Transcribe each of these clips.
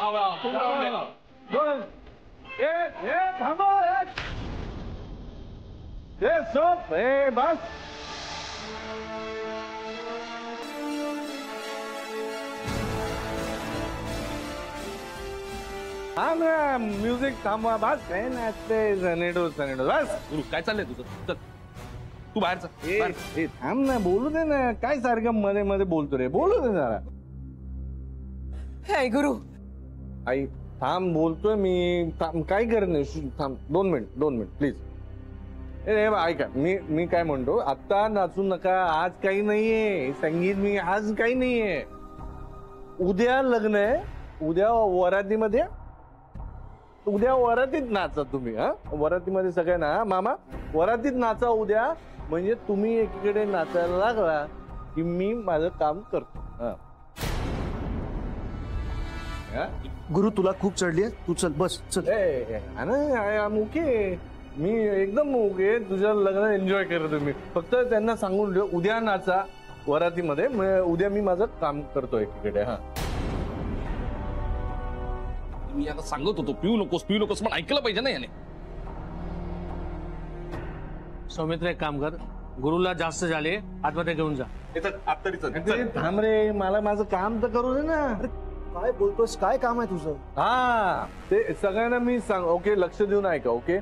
दोन थांबा stop bus हा ना म्युझिक थांबवा बस काय नाचते सनेडो सनेडो बस काय चाललंय तुझं चल तू बाहेर चल थांब ना बोलू दे ना काय सारखं मध्ये मध्ये बोलतो रे बोलू दे जरा हाय गुरु आई थांब बोलतोय मी काय करत नाही थांब 2 मिनिट प्लीज ऐका मी काय म्हणतो आता नाचू नका आज काही नाहीये संगीत मी आज काही नाहीये उद्या लग्न आहे उद्या वरातीमध्ये उद्या वरातीत नाचा तुम्ही हा वरातीमध्ये सगळ्यांना मामा वरातीत नाचा उद्या म्हणजे तुम्ही एकीकडे नाचायला लागला की मी माझं काम करतो गुरु तुला खूप चढली आहे तू चल बस चल ओके मी एकदम ओके तुझ्या लग्नात एन्जॉय करतो मी फक्त त्यांना सांगून ठेव उद्या नाचा वरातीमध्ये उद्या मी माझं काम करतो एकीकडे हा मी याला सांगत होतो पिऊ नकोस पण ऐकलं पाहिजे ना याने सौमित्र एक काम कर गुरुला जास्त झाले आतमध्ये घेऊन जा थांब रे मला माझं काम तर करू दे ना काय बोलतोस काय काम आहे तुझं हा ते सगळ्यांना मी सांग ओके लक्ष देऊन ऐका ओके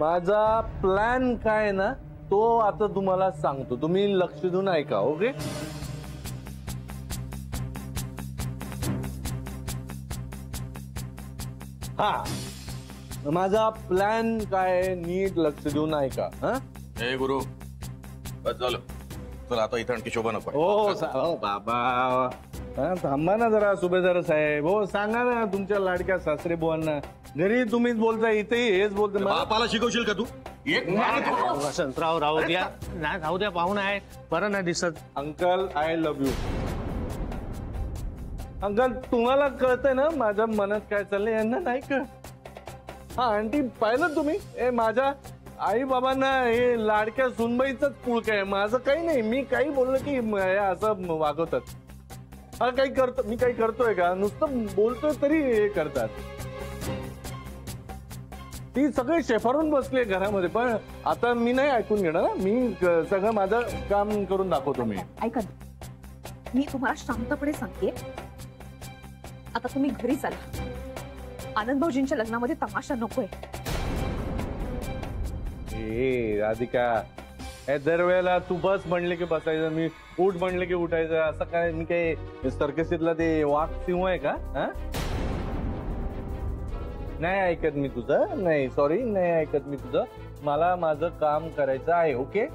माझा प्लॅन काय ना तो आता तुम्हाला सांगतो तुम्ही लक्ष देऊन ऐका ओके हा माझा प्लॅन काय नीट लक्ष देऊन ऐका हा हे गुरु बस झालं चल आता इथं आणखी शोभा नको हो बाबा थांबा ना जरा सुभेदार साहेब हो सांगा ना तुमच्या लाडक्या सासरे बुवांना घरी तुम्हीच बोलताय इथेही हेच बोलते बापाला शिकवशील का तू वसंतराव राहू द्या नाही राहू द्या पाहून आहे बरं नाही दिसत uncle I love you uncle तुम्हाला कळतंय ना माझ्या मनात काय चाललंय यांना नाही कळत हा आंटी पाहिलं तुम्ही माझ्या आई बाबांना हे लाडक्या सुनबाईच पुळक आहे माझं काही नाही मी काही बोललो की असं वागवतात हा काही करतो मी काही करतोय का नुसतं बोलतोय तरी हे करतात ती सगळे शेफारून बसले घरामध्ये पण आता मी नाही ऐकून घेणार मी सगळं माझं काम करून दाखवतो मी ऐका मी तुम्हाला शांतपणे सांगते आता तुम्ही घरी चला आनंद भाऊजींच्या लग्नामध्ये तमाशा नकोय राधिका दरवेळेला तू बस म्हणले की बसायचं मी उठ म्हणले की उठायचं असं काय मी काही सर्कसीतला ते वाघ सिंह आहे का नाही ऐकत मी तुझं नाही सॉरी नाही ऐकत मी तुझं मला माझं काम करायचं आहे ओके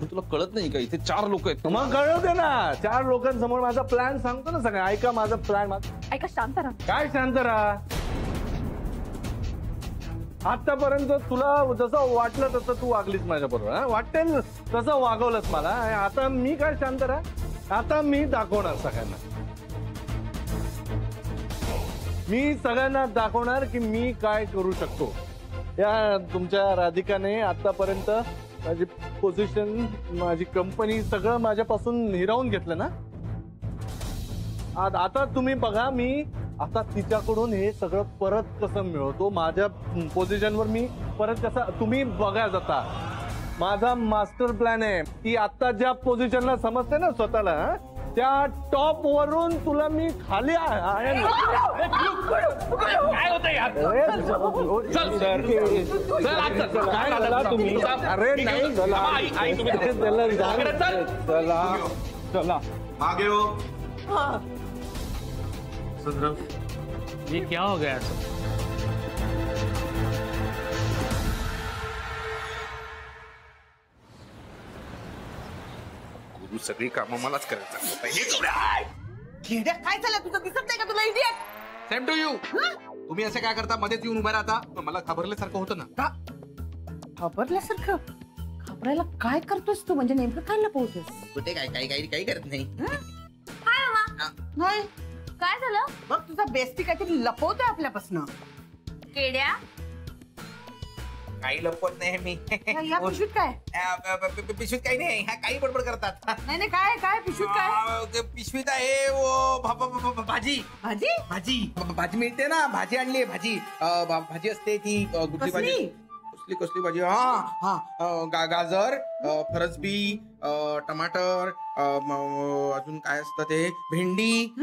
तुला कळत नाही का इथे 4 लोक आहेत मग कळवते ना 4 लोकांसमोर माझा प्लॅन सांगतो ना सगळं ऐका माझा प्लॅन ऐका शांत राहा काय शांत राहा आतापर्यंत तुला जसं वाटलं तसं तू वागलीस माझ्या बरोबर वाटेल तसं वागवलंस मला आता मी काय शांत राहा आता मी दाखवणार सगळ्यांना मी सगळ्यांना दाखवणार की मी काय करू शकतो या तुमच्या राधिकाने आतापर्यंत माझी पोझिशन माझी कंपनी सगळं माझ्यापासून हिरावून घेतलं ना आता तुम्ही बघा मी आता तिच्याकडून हे सगळं परत कसं मिळवतो माझ्या पोझिशनवर मी परत कसं तुम्ही बघा जाता माझा मास्टर प्लॅन आहे की आता ज्या पोझिशनला समजते ना स्वतःला त्या टॉप वरून तुला मी खाली काय तुम्ही अरे नाही चला आगे हो ये क्या हो गया गुरु सगळी कामं मलाच करायचं काय झालं तुझं दिसत नाही का तुला इडियट सेम टू यू तुम्ही असं काय करता मध्येच येऊन उभा राहता मला घाबरल्यासारखं होतं ना का घाबरल्यासारखं घाबरायला काय करतोस तू म्हणजे नेमकं काय लपवतोस कुठे काय काही करत नाही नाही काय झालं बघ तुझा बेस्टी काहीतरी लपवतोय आपल्यापासून केड्या काही लपवत नाही मी. या पिशवीत काय? पिशवीत काही नाही, ह्या काही बडबड करतात. नाही काय काय पिशवीत काय? पिशवीत आहे भाजी. भाजी? भाजी मिळते ना, भाजी आणली भाजी. भाजी असते ती कुठली भाजी? कसली भाजी? हा गाजर, फरसबी, टमाटर, अजून काय असतं ते, भेंडी.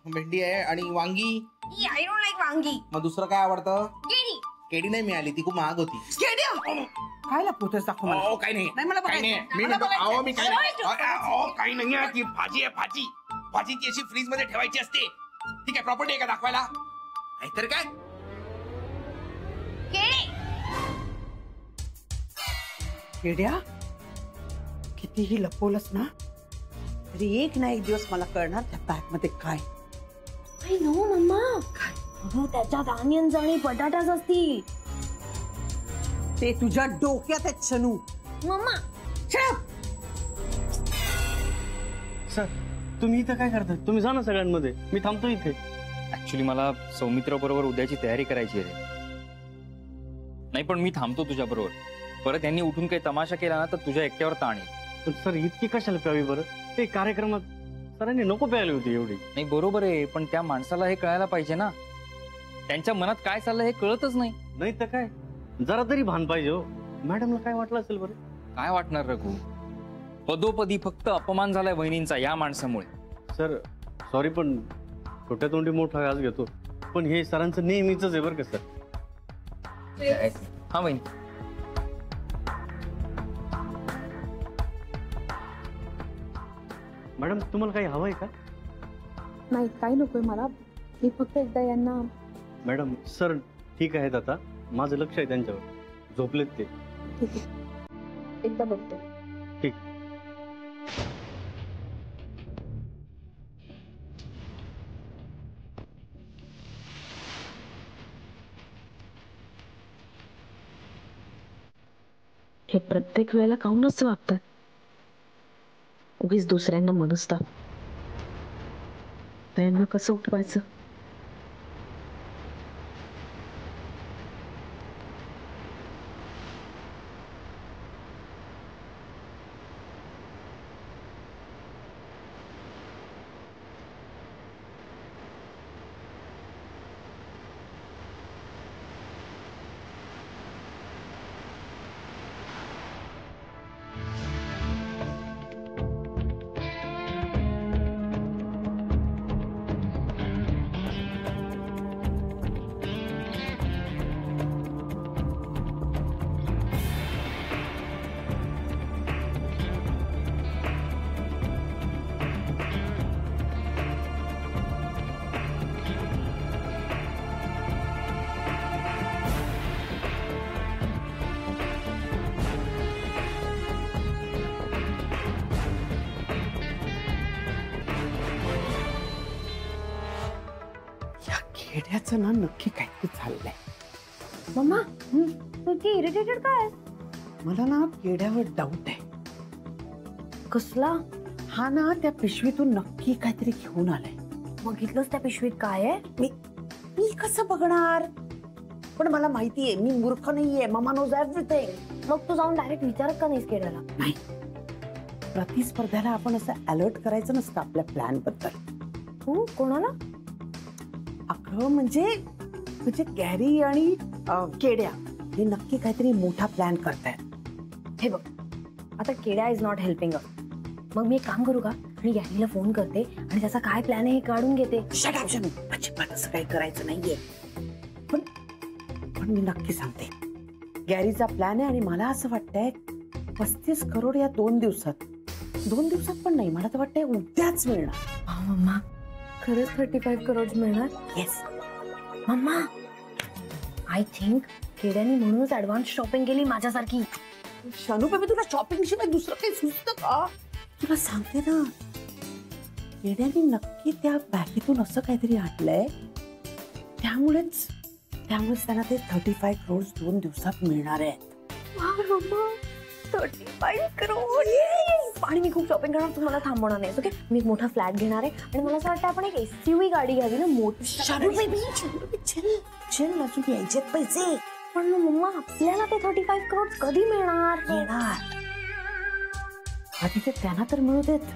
भेंडी आहे आणि वांगी. आय डोंट लाईक वांगी. मग दुसरं काय आवडतं? केळी. केळी नाही मिळाली, ती खूप महाग होती. काय लपवतोस दाखव मला. काही नाही. नाही, मला काही बघायचं. नाही. मी मला म्हणतो, बघायचं. अहो, मी काही नाही. काही नाही आहे, ती भाजी आहे. भाजी ती अशी फ्रीज मध्ये ठेवायची असते. ठीक आहे, प्रॉपर्टी आहे का दाखवायला? नाहीतर काय. केळी. केड्या, कितीही लपवलंस ना तरी एक ना एक दिवस मला कळणार त्या बॅग मध्ये काय. I know mama. अगं त्याच्यात ऑनियन्स आणि बटाटाच असतील. ते तुझ्या डोक्यात आहेत शनू. मम्मा. सर तुम्ही इथं काय करता? तुम्ही जा ना सगळ्यांमध्ये, मी थांबतो इथे. ऍक्च्युली मला सौमित्र बरोबर उद्याची तयारी करायची आहे. नाही पण मी थांबतो तुझ्या बरोबर. परत यांनी उठून काही तमाशा केला ना तर तुझ्या एकट्यावर ताण येईल. पण सर इतकी कशाला प्यावी बरं? ते कार्यक्रमात सरांनी नको प्यायली होती एवढी. नाही बरोबर आहे, पण त्या माणसाला हे कळायला पाहिजे ना. त्यांच्या मनात काय चाललंय हे कळतच नाही. नाही तर काय, जरा तरी भान पाहिजे हो. मॅडमला काय वाटलं असेल बरं? काय वाटणार रघु? पदोपदी फक्त अपमान झालाय वहिनींचा या माणसामुळे. सर सॉरी, पण छोट्या तोंडी मोठा घास घेतो. पण हे सरांचं नेहमीच आहे बरं का सर. हा वहिनी. मॅडम तुम्हाला काही हवंय का? नाही काही नकोय मला. मी फक्त एकदा यांना. मॅडम सर ठीक आहेत आता, माझं लक्ष आहे त्यांच्यावर. झोपलेत ते. ठीक आहे, एकदा बघते. ठीक. हे प्रत्येक वेळेला काऊनच वागतात? उगीच दुसऱ्यांना मनसतात. त्यांना कसं उठवायचं? केड्याचं ना नक्की काहीतरी चाललंय. मम्मा तू इरिटेटेड काय? मला ना केड्यावर डाऊट आहे. कसला? हा ना त्या पिशवीतून नक्की काहीतरी घेऊन आलाय. बघितलंस त्या पिशवीत काय आहे? मी कसं बघणार? पण मला माहितीये मी मूर्ख नाहीये. Mama knows everything. मग तू जाऊन डायरेक्ट विचारत का नाहीस केड्याला? नाही, प्रतिस्पर्ध्याला आपण असं अलर्ट करायचं नसतं आपल्या प्लॅन बद्दल. तू कोणाला? अगं म्हणजे गॅरी आणि केड्या हे नक्की काहीतरी मोठा प्लॅन करतायत. हे बघ आता केड्या इज नॉट हेल्पिंग अस. मग मी एक काम करू का? मी गॅरीला फोन करते आणि त्याचा काय प्लॅन आहे हे काढून घेते. शट अप शनू, अजिबात असं काही करायचं नाहीये. पण मी नक्की सांगते, गॅरीचा प्लॅन आहे आणि मला असं वाटतंय 35 करोड या 2 दिवसात. 2 दिवसात पण नाही, मला तर वाटतंय उद्याच मिळणार. मम्मा खरंच 35 करोड मिळणार? Yes mama. आय थिंक केड्यानी म्हणूनच ऍडव्हान्स शॉपिंग केली माझ्यासारखी. शनू बेबी, तुला शॉपिंग शिवाय दुसरं काही सुचतं का? तुला सांगते ना, केड्याने नक्की त्या बॅगेतून असं काहीतरी आणलंय. त्यामुळेच त्यांना ते 35 करोड 2 दिवसात मिळणार आहेत. मम्मा 35 करोड. आणि मी खूप शॉपिंग करणार, तू मला थांबवणार नाही. ओके, मी एक मोठा फ्लॅट घेणार आहे आणि मला असं वाटतं आपण एक SUV गाडी घ्यावी ना मोठी. शनू बेबी चिल, अजून यायचेत पैसे. पण मम्मा आपल्याला ते 35 करोड कधी मिळणार? आधी ते त्यांना तर मिळू देत,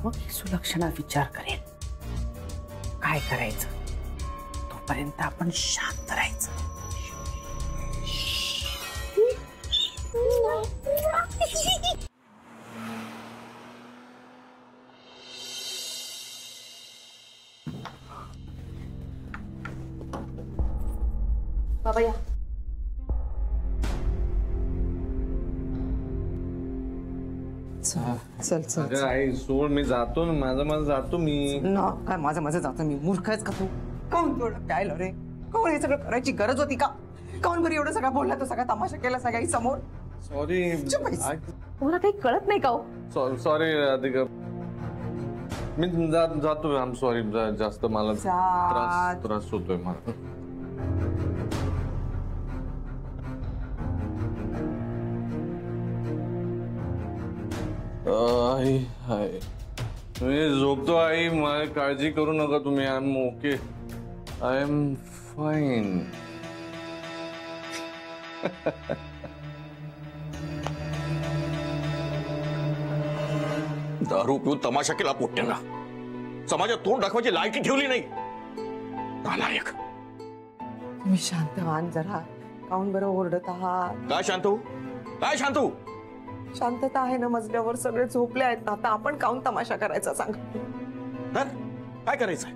मग ही सुलक्षणा विचार करेल काय करायचं. तोपर्यंत आपण शांत राहायचं. बाबा या. चल चल अगं आई सोड, मी जातो ना, माझं जातो मी. ना काय माझं जातं मी? मूर्ख आहेस का तू? काऊन एवढं प्यायला रे? काऊन हे सगळं करायची गरज होती का? काऊन बरी एवढं सगळं बोलला, तो सगळा तमाशा केला सगळ्याही समोर? सॉरी. तुम्हाला काही कळत नाही का हो? सॉरी राधिका, मी जातो. आम सॉरी, जास्त मला त्रास होतोय मला. आई हाय, मी झोपतो आई, मला काळजी करू नका तुम्ही. I am okay, I am fine. दारू पिऊन तमाशा केला पोट्याला, समाजात तोंड दाखवायची लायकी ठेवली नाही. नालायक. तुम्ही शांत व्हा जरा. काऊन बरं ओरडत आहात? काय शांत हो? काय शांत हो? शांतता आहे ना मजल्यावर, सगळे झोपले आहेत ना. आता आपण काऊन तमाशा करायचा सांग? काय करायचंय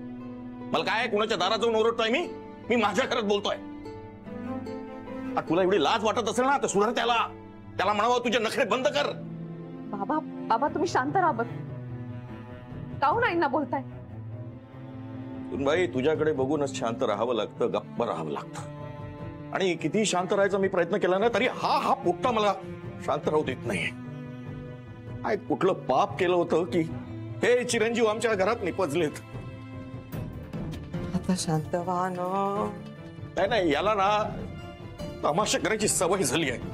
मला? काय कुणाच्या दारात जाऊन ओरडतोय मी? मी माझ्या घरात बोलतोय. तुला एवढी लाज वाटत असेल ना तर सुधार त्याला म्हणावं तुझे नखरे बंद कर. बाबा बाबा तुम्ही शांत राहा. बघ काऊन आईंना बोलताय? सुनबाई, तुझ्याकडे बघूनच शांत राहावं लागतं, गप्प राहावं लागतं. आणि किती शांत राहायचा मी प्रयत्न केला ना तरी हा पोट्टा मला शांत राहू देत नाहीये. काय कुठलं पाप केलं होतं की हे चिरंजीव आमच्या घरात निपजलेत? आता शांत व्हा ना. नाही, याला ना तमाशा करायची सवय झाली आहे.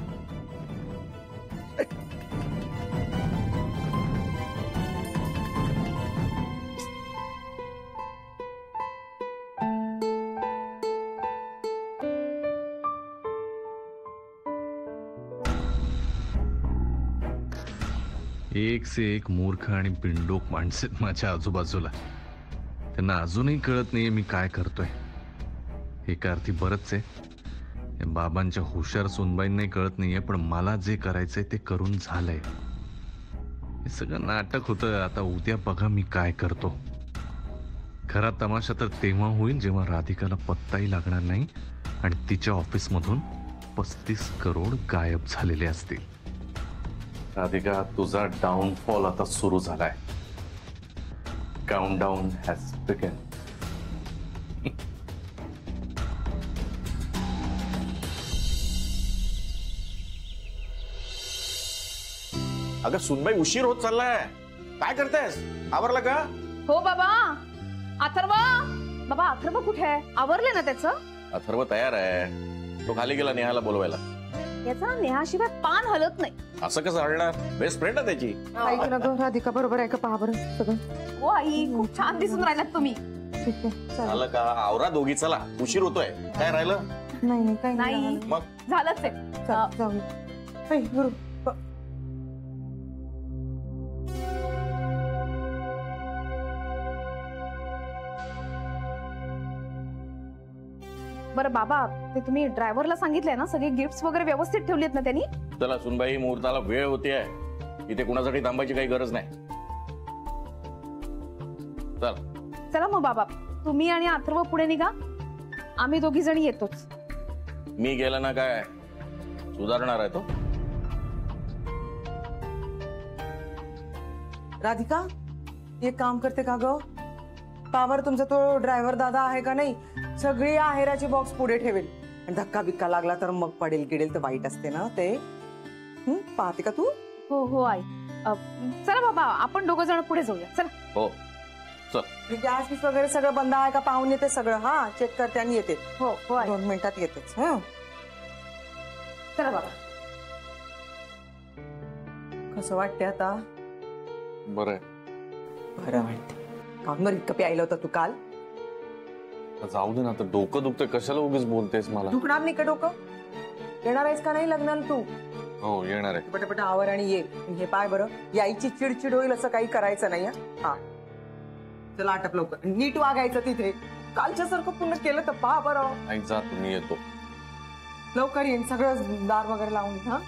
एक से एक मूर्ख आणि बिंडोक माणसे माझ्या आजूबाजूला. त्यांना अजूनही कळत नाहीये मी काय करतोय. एका अर्थी बरंच आहे. बाबांच्या हुशार सुनबाईंनाही कळत नाहीये, पण मला जे करायचंय ते करून झालंय. हे सगळं नाटक होतं. आता उद्या बघा मी काय करतो. खरा तमाशा तर तेव्हा होईल जेव्हा राधिकाला पत्ताही लागणार नाही आणि तिच्या ऑफिसमधून 35 करोड गायब झालेले असतील. राधिका, तुझा डाऊनफॉल आता सुरू झालाय. Countdown has begun. अगं सुनबाई, उशीर होत चाललाय. काय करतेस? आवरला का? हो बाबा. अथर्व, बाबा अथर्व कुठे आहे? आवरले ना त्याचं? अथर्व तयार आहे. तो खाली गेला नेहाला बोलवायला. याचा नेहाशिवाय पान हलत नाही. असं कसं हलणार? बेस्ट फ्रेंड आहे त्याची. ऐक ना गं, राधिका बरोबर आहे का? पहा बरं सगळं. हो आई, खूप छान दिसून राहिलात तुम्ही. ठीक आहे, चालेल. झालं का? आवरा दोघी, चला. उशीर होतोय. काय राहिलं? नाही काही नाही. मग झालंच आहे. जाऊ. ऐ, गुरु. बरं बाबा, ते तुम्ही ड्रायव्हरला सांगितलंय ना सगळे गिफ्ट्स वगैरे व्यवस्थित ठेवलेत ना त्यांनी? चला सुनबाई, मुहूर्ताला वेळ होतीये. इथे कुणासाठी थांबायची काही गरज नाही. चला मग बाबा, तुम्ही आणि अथर्व पुढे निघा. आम्ही दोघी जणी येतोच. मी गेला ना काय सुधारणार आहे तो? राधिका, एक काम करते का ग? पावर तुमचा तो ड्रायव्हर दादा आहे का नाही, सगळी आहेराची बॉक्स पुढे ठेवेल. आणि धक्का बिक्का लागला तर मग पडेल गिडेल तर वाईट असते ना ते. पाहते का तू? हो हो आई. चला बाबा, आपण दोघं जण पुढे जाऊया. चला. हो चल. गॅस बीस वगैरे सगळं बंद आहे का पाहून येते सगळं. हा, चेक करते आणि येते. हो हो आई. 2 मिनिटात येतेच. चला बाबा. कसं वाटते आता? बरं बरं वाटते. काऊन बरं इतकं प्यायला होतं तू काल? जाऊ दे ना, तर डोकं दुखतंय. कशाला उगीच बोलतेस मला? दुखणार नाही का डोकं? येणार आहेस का नाही लग्नाला तू? हो येणार आहे. पटापट आवर आणि ये. हे पाय बरं, यायची चिडचिड होईल असं काही करायचं नाही. हा चला आटप लवकर. नीट वागायचं तिथे. कालच्या सारखं पुन्हा केलं तर पहा बरं. आई जा तुम्ही, येतो. लवकर येईन, सगळं दार वगैरे लावून. हा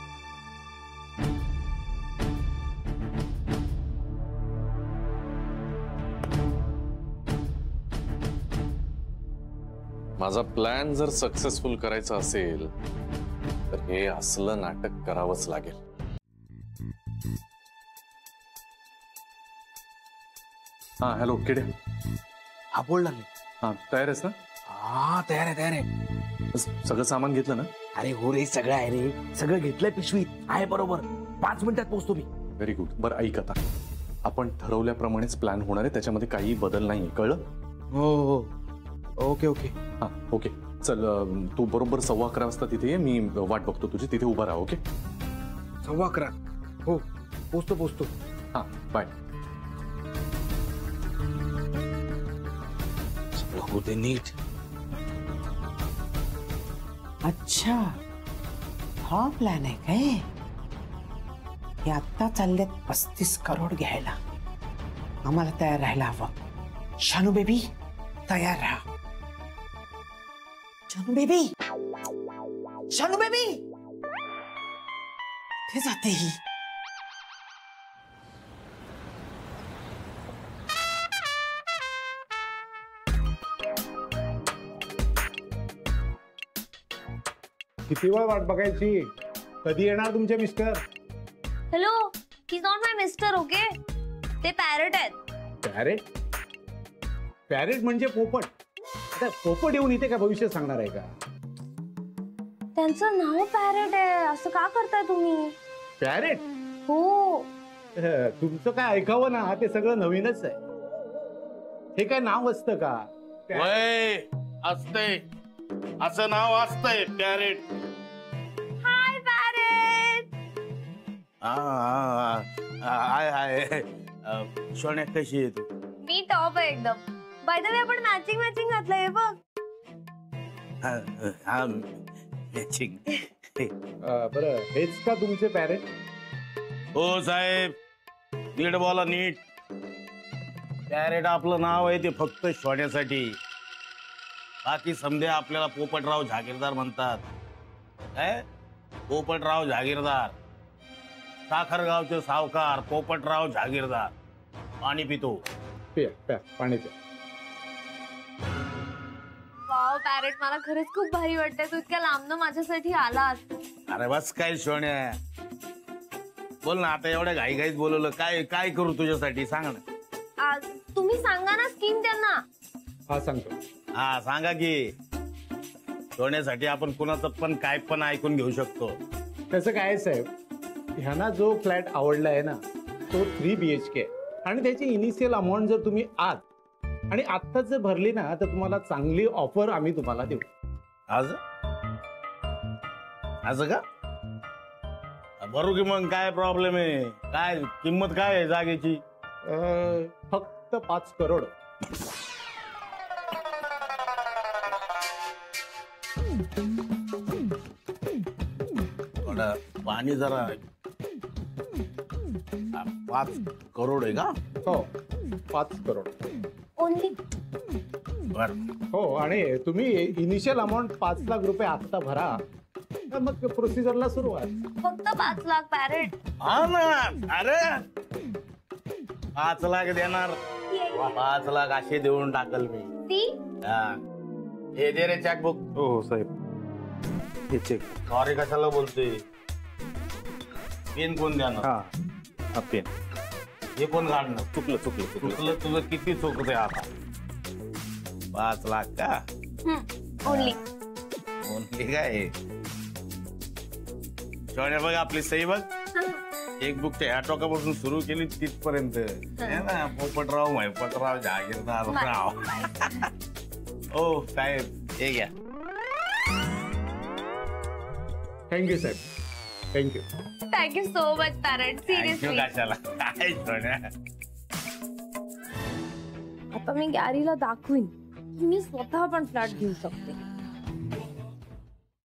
माझा प्लॅन जर सक्सेसफुल करायचा असेल तर हे असलं नाटक करावंच लागेल. हा हॅलो किडे. हा बोल ना. हा तयार आहेस ना? हा तयार आहे. सगळं सामान घेतलं ना? अरे हो रे, सगळं आहे रे, सगळं घेतलंय पिशवीत आहे. बरोबर 5 मिनिटात पोहोचतो मी. Very good. बरं ऐक, आता आपण ठरवल्याप्रमाणेच प्लॅन होणार आहे, त्याच्यामध्ये काही बदल नाही, कळलं? हो हो ओके ओके. हा ओके चल, तू बरोबर 11:15 वाजता तिथे ये. मी वाट बघतो तुझी, तिथे उभा राहा. ओके 11:15. हो पोचतो. हा बाय. सगळं होते नीट. अच्छा हा प्लॅन आहे काय? हे आत्ता चाललेत 35 करोड घ्यायला. आम्हाला तयार राहायला हवं. शानू बेबी तयार राहा. शानू बेबी, शानू बेबी ते जाते ही. किती वेळ वाट बघायची? कधी येणार तुमचे mister? Hello, he is not my mister. Okay, ते पॅरट आहेत. पॅरेट? पॅरेट म्हणजे पोपट. आता पोपट येऊन इथे काय भविष्य सांगणार आहे का? त्यांचं नाव पॅरट आहे. असं का करताय तुम्ही? पॅरेट? हो. तुमचं काय ऐकावं ना, ते सगळं नवीनच आहे. हे काय नाव असतं का? असते, असं नाव असतंय पॅरेट. हाय पॅरेट. हाय सोन्या, कशी आहे तू? मी टॉप आहे एकदम. बाय द वे, आपण मॅचिंग घातलंय बघ. मॅचिंग. बरं, हेच का तुमचे पॅरेट? हो साहेब, नीट बोला, नीट. पॅरेट आपलं नाव आहे ते फक्त सोन्यासाठी. बाकी समजे आपल्याला पोपटराव जहागीरदार म्हणतात. काय? पोपटराव जहागीरदार, साखरगावचे सावकार पोपटराव जहागीरदार. पाणी पितो. प्या पाणी प्या. वाव पॅरेट, मला खरंच खूप भारी वाटतंय. तू इतक्या लांबनं माझ्यासाठी आलास. अरे बस काय सोन्या, बोल ना. आता एवढ्या घाईघाईत बोलवलं, काय करू तुझ्यासाठी सांग ना. तुम्ही सांगा ना स्कीम त्यांना. हा सांगतो. हा सांगा की. सोन्यासाठी आपण कुणाचं पण काय पण ऐकून घेऊ शकतो. त्याचं काय साहेब, ह्यांना जो फ्लॅट आवडला आहे ना, तो 3 BHK आणि त्याची इनिशियल अमाऊंट जर तुम्ही आज आणि आत्ताच जर भरली ना, तर तुम्हाला चांगली ऑफर आम्ही तुम्हाला देऊ. आज असं का? भरू की मग, काय प्रॉब्लेम आहे? काय किंमत काय आहे जागेची? फक्त 5 करोड. पाणी जरा. 5 करोड आहे का? हो 5 करोड ओनली. बर. हो, आणि तुम्ही इनिशियल अमाऊंट 5 लाख रुपये आत्ता भरा, तर मग प्रोसिजरला सुरुवात. फक्त 5 लाख पॅरेट. हा ना. अरे 5 लाख देणार. 5 लाख असे देऊन टाकल मी. हे दे रे चेकबुक. हो साहेब, हे चेक. सॉरी कशाला बोलतोय? पेन कोण देणार? हा पेन. हे कोण काढणार? चुकलं. तुझं किती चुकतंय आता? 5 लाख का? ओनली. ओनली काय? सोन्या बघ, आपली सही बघ. एक बुक ह्या टोकापासून सुरू केली तिथपर्यंत. पोपटराव महिपतराव जहागीरदार राव. ओ साहेब, हे घ्या. थँक्यू साहेब, thank you. Thank you so much parrot. Seriously. कशाला? काय सोन्या? आता मी गॅरीला दाखवीन, मी स्वतः पण फ्लॅट घेऊ शकते.